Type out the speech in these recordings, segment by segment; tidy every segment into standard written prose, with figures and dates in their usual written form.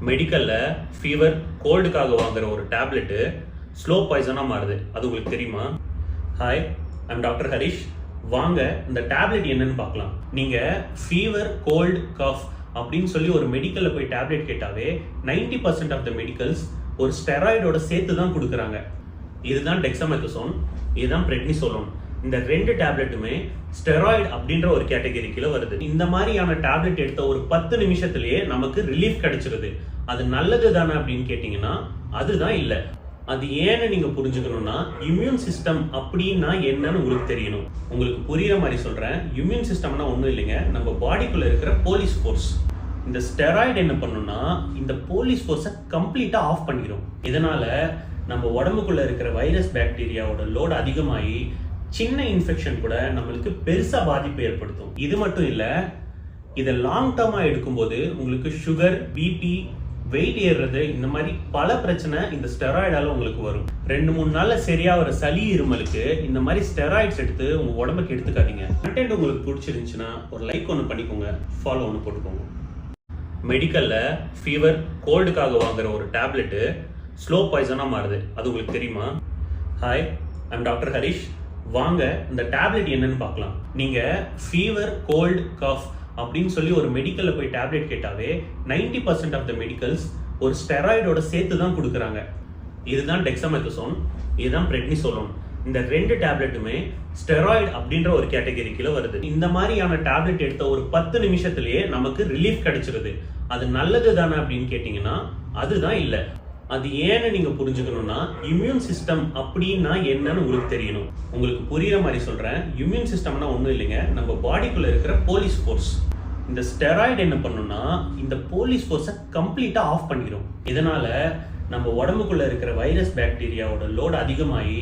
மெடிக்கல்ல fever கோல்டுக்காக வாங்குற ஒரு tablet slow பாய்சனாக மாறுது. அது உங்களுக்கு தெரியுமா? Hi, I'm doctor Harish. வாங்க இந்த டேப்லெட் என்னன்னு பார்க்கலாம். நீங்கள் ஃபீவர் கோல்டு காஃப் அப்படின்னு சொல்லி ஒரு மெடிக்கலில் போய் டேப்லெட் கேட்டாவே 90% ஆஃப் த மெடிக்கல்ஸ் ஒரு ஸ்டெராய்டோட சேர்த்து தான் கொடுக்குறாங்க. இதுதான் டெக்ஸாமெத்தசோன், இதுதான் பிரெட்னிசோலோன். இந்த ரெண்டு டேப்லெட்டுமே ஸ்டெராய்டு அப்படின்ற ஒரு கேட்டகரி கீழே வருது. இந்த மாதிரியான டேப்லெட் எடுத்த ஒரு 10 நிமிஷத்துலயே நமக்கு ரிலீஃப் கிடைச்சிருது. அது நல்லது தானே அப்படின்னு கேட்டீங்கன்னா அதுதான் இல்லை. அது ஏன்னு நீங்க புரிஞ்சுக்கணும்னா இம்யூன் சிஸ்டம் அப்படின்னா என்னன்னு உங்களுக்கு தெரியணும். உங்களுக்கு புரியுற மாதிரி சொல்றேன். இம்யூன் சிஸ்டம்னா ஒன்றும் இல்லைங்க, நம்ம பாடிக்குள்ள இருக்கிற போலீஸ் ஃபோர்ஸ். இந்த ஸ்டெராய்டு என்ன பண்ணுன்னா இந்த போலீஸ் ஃபோர்ஸை கம்ப்ளீட்டா ஆஃப் பண்ணிடும். இதனால நம்ம உடம்புக்குள்ள இருக்கிற வைரஸ் பாக்டீரியாவோட லோடு அதிகமாகி சின்ன இன்ஃபெக்ஷன் கூட நம்மளுக்கு பெருசா பாதிப்பு ஏற்படுத்தும். இது மட்டும் இல்ல, இதை லாங் டேர்மா எடுக்கும்போது உங்களுக்கு சுகர், பிபி, வெயிட் ஏறுறது, இந்த மாதிரி பல பிரச்சனை இந்த ஸ்டெராய்டால உங்களுக்கு வரும். 2-3 நாள்ல சரியா வர சளி, இருமலுக்கு இந்த மாதிரி ஸ்டெராய்ட்ஸ் எடுத்து உங்க உடம்புக்கு எடுத்துக்காதீங்க. கண்டென்ட் உங்களுக்கு பிடிச்சிருந்துச்சுன்னா ஒரு லைக் ஒன்று பண்ணிக்கோங்க, ஃபாலோ ஒன்று போட்டுக்கோங்க. மெடிக்கல்ல ஃபீவர் கோல்டுக்காக வாங்குற ஒரு டேப்லெட்டு ஸ்லோ பாய்சனாக மாறுது. அது உங்களுக்கு தெரியுமா? Hi, I'm doctor Harish. வாங்க இந்த டேப்லெட் என்னன்னு பார்க்கலாம். நீங்க ஃபீவர் கோல்டு காஃப் அப்படின்னு சொல்லி ஒரு மெடிக்கல்ல போய் டேப்லெட் கேட்டாவே 90% ஆஃப் த மெடிக்கல்ஸ் ஒரு ஸ்டெராய்டோட சேர்த்து தான் கொடுக்குறாங்க. இதுதான் டெக்ஸாமெத்தசோன், இதுதான் பிரெட்னிசோலோன். இந்த ரெண்டு டேப்லெட்டுமே ஸ்டெராய்டு அப்படின்ற ஒரு கேட்டகரி கீழே வருது. இந்த மாதிரியான டேப்லெட் எடுத்த ஒரு 10 நிமிஷத்துலயே நமக்கு ரிலீஃப் கிடைச்சிருது. அது நல்லது தானே அப்படின்னு கேட்டீங்கன்னா அதுதான் இல்லை. அது ஏன்னு நீங்க புரிஞ்சுக்கணும்னா இம்யூன் சிஸ்டம் அப்படின்னா என்னன்னு உங்களுக்கு தெரியணும். உங்களுக்கு புரியுற மாதிரி சொல்றேன். இம்யூன் சிஸ்டம்னா ஒன்றும் இல்லைங்க, நம்ம பாடிக்குள்ள இருக்கிற போலீஸ் ஃபோர்ஸ். இந்த ஸ்டெராய்டு என்ன பண்ணுன்னா இந்த போலீஸ் ஃபோர்ஸை கம்ப்ளீட்டா ஆஃப் பண்ணிடும். இதனால நம்ம உடம்புக்குள்ள இருக்கிற வைரஸ் பாக்டீரியாவோட லோடு அதிகமாகி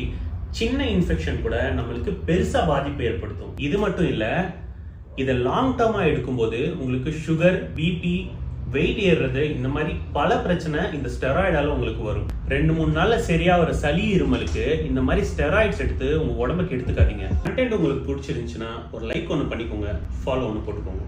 சின்ன இன்ஃபெக்ஷன் கூட நம்மளுக்கு பெருசா பாதிப்பு ஏற்படுத்தும். இது மட்டும் இல்ல, இதை லாங் டேர்மா எடுக்கும்போது உங்களுக்கு சுகர், பிபி, வெயிட் ஏறுறது, இந்த மாதிரி பல பிரச்சனை இந்த ஸ்டெராய்டால உங்களுக்கு வரும். 2-3 நாள்ல சரியா வர சளி, இருமலுக்கு இந்த மாதிரி ஸ்டெராய்ட்ஸ் எடுத்து உங்க உடம்புக்கு எடுத்துக்காதீங்க. கண்டென்ட் உங்களுக்கு பிடிச்சிருந்துச்சுன்னா ஒரு லைக் ஒன்று பண்ணிக்கோங்க, ஃபாலோ ஒன்று போட்டுக்கோங்க.